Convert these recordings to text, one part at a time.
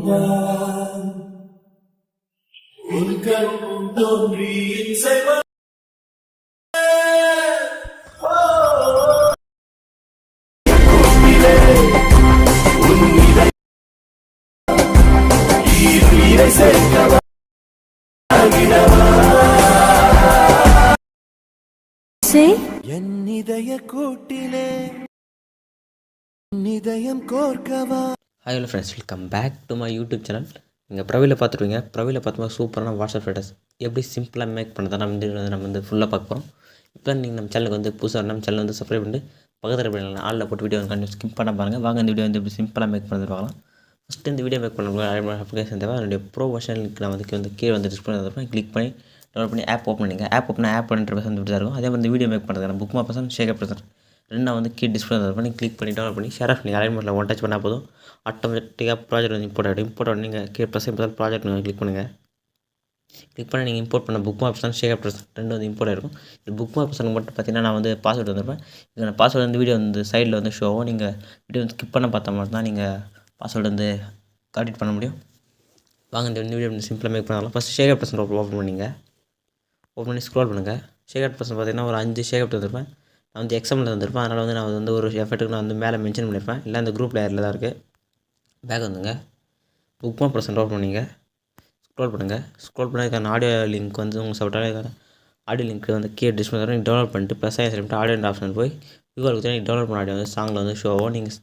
நான் உன் கண்முன் தோன்றி இசைவ என் இதய கூட்டிலே இதயம் கோர்க்கவா. Hi hello friends, welcome back to my YouTube channel. நீங்கள் ப்ரொஃபைலில் பார்த்துருவீங்க. ப்ரொஃபைலில் பார்த்தோம்னா சூப்பரான வாட்ஸ்அப் ஸ்டேட்டஸ் எப்படி சிம்பிளாக மேக் பண்ணுறதா நம்ம வந்து ஃபுல்லாக பார்க்க போகிறோம். இப்போ நீங்கள் நம்ம சேனலுக்கு வந்து புதுசாக நம்ம சேனல் வந்து சப்ஸ்கிரைப் பண்ணி பக்கத்தில் பண்ணலாம். ஆளில் போட்டு வீடியோ வந்து ஸ்கிப் பண்ண பாருங்கள். வாங்க இந்த வீடியோ வந்து எப்படி சிம்பிளாக மேக் பண்ணுறது பார்க்கலாம். ஃபஸ்ட்டு இந்த வீடியோ மேக் பண்ணுறது அப்ளிகேஷன் தேவை. என்னுடைய ப்ரோ வெர்ஷன் லிங்க் நான் வந்து கீழே வந்து டிஸ்பிளே கிளிக் பண்ணி டவுன்லோட் பண்ணி ஆப் ஓப்பன் பண்ணிங்க. ஆப் ஓப்பன் ஆப் இன்டர்ஃபேஸ் வந்து தான் இருக்கும். அதே மாதிரி இந்த வீடியோ மேக் பண்ணுறது புக் மாப்பர்சன் ஷேகப்இர்சன் ரெண்டு வந்து கீ டிஸ்பிளே பண்ணி கிளிக் பண்ணி டவுன்லோட் பண்ணி ஷேர் ஆஃப் நீங்கள் அலைன்மெண்ட்டில் ஒன் டச் பண்ணால் போதும். ஆட்டோமேட்டிக்காக ப்ராஜெக்ட் வந்து இம்போர்ட் ஆகிடும். நீங்கள் கீழே ப்ளஸ் ப்ராஜெக்ட் நீங்கள் கிளிக் பண்ணுங்கள். கிளிக் பண்ணி நீங்கள் இம்போர்ட் பண்ண புக் மாப்பர்சன் ஷேகப்இர்சன் ரெண்டு வந்து இம்போர்ட் ஆகிருக்கும். இந்த புக் மாப்பர்சனுக்கு மட்டும் பார்த்தீங்கன்னா நான் வந்து பாஸ்வேர்டு வந்திருப்பேன். இந்த பாஸ்வேர்டு வந்து வீடியோ வந்து சைடில் வந்து ஷோ ஆகும். நீங்கள் வீடியோ வந்து ஸ்கிப் பண்ண பார்த்தா மட்டும் தான் நீங்கள் பாஸ்வேர்டு வந்து கால்குலேட் பண்ண முடியும். வாங்க இந்த வீடியோ வந்து சிம்பிளாக மேக் பண்ணலாம். ஃபஸ்ட் ஷேகப்இர்சன் ஓப்பன் பண்ணிங்க. ஓப்பன் பண்ணி ஸ்க்ரோல் பண்ணுங்கள். ஷேகப்இர்சன் பார்த்தீங்கன்னா ஒரு 5 ஷேகப் வந்திருப்பேன். நான் வந்து எக்ஸாம்பிள் வந்திருப்பேன். அதனால் வந்து நான் வந்து ஒரு எஃபெக்ட்டுக்கு நான் வந்து மேலே மென்ஷன் பண்ணியிருப்பேன். இல்லை அந்த குரூப் லேயரில் தான் இருக்குது. பேக் வந்துங்க. புக் மாப்பர்சன் ஓப்பன் பண்ணிங்க. ஸ்க்ரோல் பண்ணுங்கள். ஸ்க்ரோல் பண்ணதுக்கான ஆடியோ லிங்க் வந்து உங்கள் சாப்பிட்டாலே ஆடியோ லிங்க் வந்து கீழே டிஸ்பிளே வரும். நீங்கள் டவுன்லோட் பண்ணிட்டு ப்ளஸ் சொல்லிட்டு ஆடியோ ஆப்ஷன் போய் யூஆருக்கு நீங்கள் டவுன்லோட் பண்ண ஆடியோ வந்து சாங்கில் வந்து ஷோ ஆகும். நீங்கள்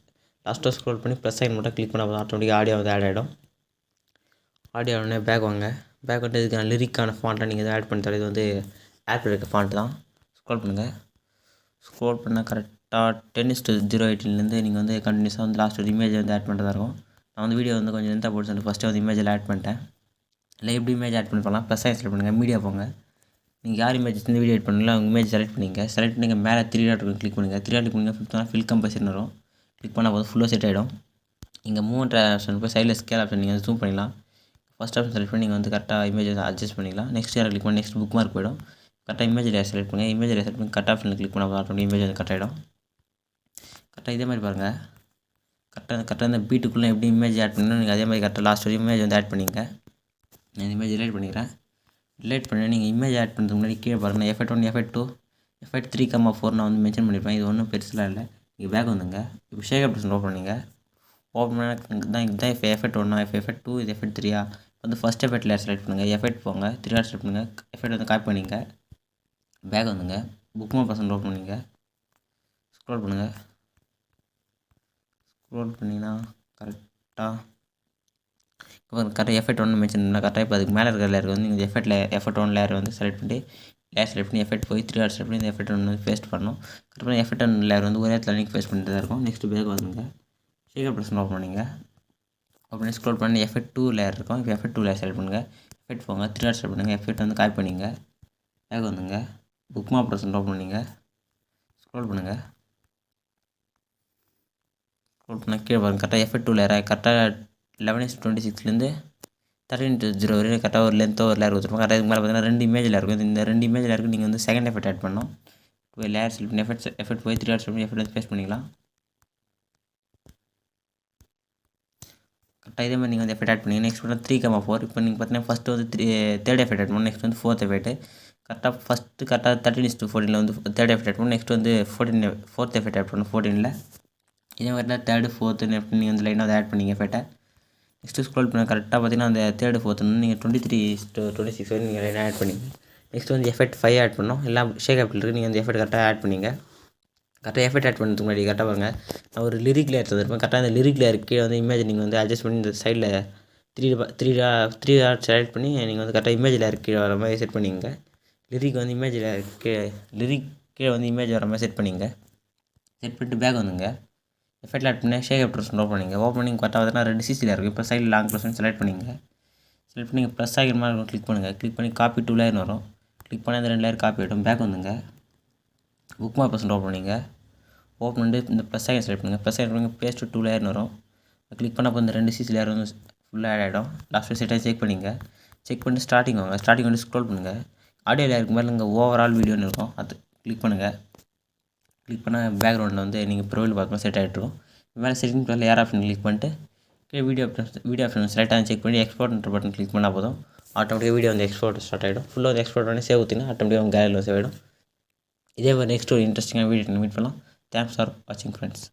லாஸ்ட்டாக ஸ்க்ரோல் பண்ணி ப்ளஸ் சைன் மட்டும் கிளிக் பண்ணால் ஆட்டோமேட்டிக்காக ஆடியோ வந்து ஆட் ஆகிடும். ஆடியோ உடனே பேக் வாங்க. பேக் வந்து இதுக்கான லிரிக்கான ஃபாண்ட்டை நீங்கள் ஆட் பண்ணி தர. இது வந்து ஆப்பில் இருக்க ஃபாண்ட் தான். ஸ்க்ரோல் பண்ணுங்கள். ஸ்க்ரோல் பண்ணால் கரெக்டாக 10:0:18 நீங்கள் வந்து கண்டினியூஸாக வந்து லாஸ்ட் ஒரு இமேஜ் வந்து ஆட் பண்ணுறதா இருக்கும். நான் வந்து வீடியோ வந்து கொஞ்சம் லென்த்தாக போட்டு சொல்லிட்டு ஃபஸ்ட்டு வந்து இமேஜில் ஆட் பண்ணிட்டேன். இல்லை எப்படி இமேஜ் ஆட் பண்ணி பண்ணலாம். ப்ளஸ் செலக்ட் பண்ணுங்கள். மீடியா போங்க. நீங்கள் யார் இமேஜ் இந்த வீடியோ எடிட் பண்ணீங்களோ அவங்க இமேஜ் செலக்ட் பண்ணிங்க. செலக்ட் பண்ணி மேலே 3 டாட் கிளிக் பண்ணுங்கள். 3 டாட் பண்ணிங்க ஃபில் கம்பல்சரி வரும். கிளிக் பண்ணால் போது ஃபுல்லாக செட் ஆகிடும். இங்கே மூவ் ஆப்ஷன் போய் சைடில் ஸ்கேல் ஆப்ஷன் நீங்கள் ஜூம் பண்ணிக்கலாம். ஃபஸ்ட் ஆப்ஷன் செலக்ட் பண்ணி நீங்கள் வந்து கரெக்டாக இமேஜ் அட்ஜஸ்ட் பண்ணிக்கலாம். நெக்ஸ்ட் யாரை கிளிக் பண்ணி நெக்ஸ்ட் புக் மார்க் போய்டும். கரெக்டாக இமேஜ் லேயர் செலக்ட் பண்ணுங்கள். இமேஜ் லேயர் செலக்ட் பண்ணி கட் ஆப்ஷனில் கிளிக் பண்ணால் ஆட்டோமேட்டிக் இமேஜ் வந்து கட் ஆகிடும். கரெக்டாக இதே மாதிரி பாருங்கள். கரெக்டாக இந்த பீட்டுக்குள்ளே எப்படி இமேஜ் ஆட் பண்ணணும் நீங்கள் அதே மாதிரி கரெக்டாக லாஸ்ட் ஒரு இமேஜ் வந்து ஆட் பண்ணிங்க. நான் இமேஜ் டிலைட் பண்ணிக்கிறேன். டிலைட் பண்ணி நீங்கள் இமேஜ் ஆட் பண்ணுறதுக்கு முன்னாடி கீழே பாருங்கள் எஃபெக்ட் 1 எஃபெக்ட் 2 எஃபெக்ட் 3,4 நான் வந்து மென்ஷன் பண்ணியிருப்பேன். இது ஒன்றும் பெருசுலாம் இல்லை. நீங்கள் பேக் வந்துங்க. இப்போ ஷேகப்இர்சன் ஓப்பன் பண்ணிங்க. ஓப்பன் பண்ணால் தான் இதுதான் எஃபெக்ட் 1 எஃபெக்ட் 2 இது எஃபெக்ட் 3 வந்து ஃபஸ்ட் எஃபெக்ட் லேயர் செலக்ட் பண்ணுங்கள். எஃபெக்ட் போங்க 3 டாட் செலக்ட் பண்ணுங்கள். எஃபெக்ட் வந்து காப்பி பண்ணிங்க. பேக் வந்துங்க. புக் மாப்பர்சன் ஓப்பன் பண்ணிங்க. ஸ்க்ரோல் பண்ணுங்கள். ஸ்க்ரோல் பண்ணிங்கன்னா கரெக்டாக எஃபெக்ட் 1 மென்ஷன் பண்ணால் கரெக்டாக இப்போ அதுக்கு மேலே இருக்கிற லேயருக்கு வந்து நீங்கள் எஃபெக்ட் 1 லேயர் வந்து செலக்ட் பண்ணி லேயர் செலக்ட் பண்ணி எஃபெக்ட் போய் 3 டாட் செலக்ட் பண்ணி இந்த எஃபெக்ட் 1 வந்து பேஸ்ட் பண்ணணும். கரெக்டாக எஃபெக்ட் 1 லேயர் வந்து ஒரே இடத்துல நீங்கள் பேஸ்ட் பண்ணிட்டு தான் இருக்கும். நெக்ஸ்ட் பேக் வந்துங்க. ஷேகப்இர்சன் ஓப்பன் பண்ணிங்க. ஓப்பன் பண்ணி ஸ்க்ரோல் பண்ணி எஃபெக்ட் 2 லேயர் இருக்கும். இப்போ எஃபெக்ட் 2 லேயர் செலக்ட் பண்ணுங்கள். எஃபெக்ட் போங்க 3 டாட் செலக்ட் பண்ணுங்கள். எஃபெக்ட் வந்து காப்பி பண்ணிங்க. பேக் வந்துங்க. புக் மாப்பர்சன் ஓப்பன் பண்ணிங்க. ஸ்க்ரோல் பண்ணுங்கள். ஸ்க்ரோல் பண்ணால் கீழே பாருங்கள். கரெக்டாக எஃபெக்ட் 2 லேயர் கரெக்டாக 11:26 13:0 வரையும் கரெக்டாக ஒரு லென்த்தோ ஒரு லேயர் கொடுத்துருப்போம். கரெக்டாக இதுக்கு மேலே பார்த்தீங்கன்னா 2 இமேஜ் லேயர் இருக்கும். இந்த 2 இமேஜ் லேயருக்கு நீங்கள் வந்து செகண்ட் எஃபெக்ட் ஆட் பண்ணணும். போய் லேயர் செலக்ட் பண்ணி எஃபெக்ட் போய் 3 டாட் செலக்ட் பண்ணி எஃபெக்ட் வந்து பேஸ்ட் பண்ணிக்கலாம். கரெக்டாக இதே மாதிரி நீங்கள் வந்து எஃபெக்ட் ஆட் பண்ணி நெக்ஸ்ட் வந்து 3,4 இப்போ நீங்கள் பார்த்தீங்கன்னா ஃபஸ்ட்டு வந்து தேர்ட் எஃபெக்ட் ஆட் பண்ணணும். நெக்ஸ்ட் வந்து ஃபோர்த் எஃபெக்ட் கரெக்டாக ஃபஸ்ட்டு கரெக்டாக 13:14 வந்து தேர்ட் எஃபெக்ட் ஆட் பண்ணணும். நெக்ஸ்ட் வந்து ஃபோர்த் எஃபெக்ட் ஆட் பண்ணணும் 14 இதே மாதிரி தான் தேர்டு ஃபோர்த்து நீங்கள் வந்து லைனாக அதை ஆட் பண்ணிங்க எஃபெக்ட்டை. நெக்ஸ்ட்டு ஸ்க்ரோல் பண்ண கரெக்டாக பார்த்தீங்கன்னா அந்த தேர்டு ஃபோர்த்துன்னு நீங்கள் 23-26 வரை நீங்கள் லைனாக ஆட் பண்ணிங்க. நெக்ஸ்ட் வந்து எஃபெக்ட் 5 ஆட் பண்ணோம். எல்லாம் ஷேகப்பில் இருக்குது. நீங்கள் அந்த எஃபெக்ட் கரெக்டாக ஆட் பண்ணிங்க. கரெக்டாக எஃபெக்ட் ஆட் பண்ணுறதுக்கு முன்னாடி கரெக்டாக பாருங்கள். நான் ஒரு லிரிக் லேயர் தந்திருப்பேன். கரெக்டாக அந்த லிரிக் லேயர் கீழே வந்து இமேஜ் நீங்கள் வந்து அட்ஜஸ்ட் பண்ணி இந்த சைடில் 3 டாட் செலக்ட் பண்ணி நீங்கள் வந்து கரெக்டாக இமேஜ் லேயர் கீழே வர மாதிரி செட் பண்ணிங்க. லிரிக் வந்து இமேஜ் லேயர் கீழே வந்து இமேஜ் வர மாதிரி செட் பண்ணிங்க. செட் பண்ணிட்டு பேக் வந்துங்க. எஃபெக்ட் ஆட் பண்ணி ஷேகப்இர்சன் ஓப்பன் பண்ணிங்க. ஓப்பன் பண்ணி கரெக்டாக பார்த்தீங்கன்னா 2 சிசியில் இருக்குது. இப்போ சைடில் லாங் ப்ளஸ் செலக்ட் பண்ணிங்க. செலக்ட் பண்ணி ப்ளஸ் ஆகிற மாதிரி கிளிக் பண்ணுங்கள். கிளிக் பண்ணி காப்பி 2 லேயர் வரும். கிளிக் பண்ணி அந்த 2 லேயர் காப்பி ஆகிடும். பேக் வந்துங்க. புக் மாப்பர்சன் ஓப்பன் பண்ணிங்க. ஓப்பன் பண்ணிட்டு இந்த ப்ளஸ் ஆகி செலக்ட் பண்ணுங்கள். ப்ளஸ் ஆகி பண்ணி பேஸ்ட் 2 லேயர்னு வரும். கிளிக் பண்ணப்போ இந்த 2 சிசி லேயர் வந்து ஃபுல்லாக ஆட் ஆகிடும். லாஸ்ட்டு செட்டாக செக் பண்ணிங்க. செக் பண்ணிட்டு ஸ்டார்டிங் வாங்க. ஸ்டார்டிங் வந்து ஸ்க்ரோல் பண்ணுங்கள். ஆடியோ லேயருக்கு மேலே இங்கே ஓவரால் வீடியோன்னு இருக்கும். அது கிளிக் பண்ணுங்கள். கிளிக் பண்ணால் பேக்ரவுண்டில் வந்து நீங்கள் ப்ரொஃபைல் பார்க்கும்போது செட் ஆகிட்ருக்கும். மேலே செட்டிங் லேயர் ஆப்ஷன் கிளிக் பண்ணிட்டு வீடியோ ஆப்ஷன் செலக்ட் ஆகி செக் பண்ணி எக்ஸ்போர்ட்ன்ற பட்டன் கிளிக் பண்ணால் போதும் ஆட்டோமேட்டிக்காக வீடியோ வந்து எக்ஸ்போர்ட் ஸ்டார்ட் ஆகிடும். ஃபுல்லாக வந்து எக்ஸ்போர்ட் பண்ணி சேவ் ஊற்றினா ஆட்டோமேட்டிக்காக உங்கள் கேலரியில் சேவ் ஆகிடும். இதே மாதிரி நெக்ஸ்ட் ஒரு இன்ட்ரெஸ்டிங்கான வீடியோ மீட் பண்ணலாம். தேங்க்ஸ் ஃபார் வாட்சிங் ஃப்ரெண்ட்ஸ்.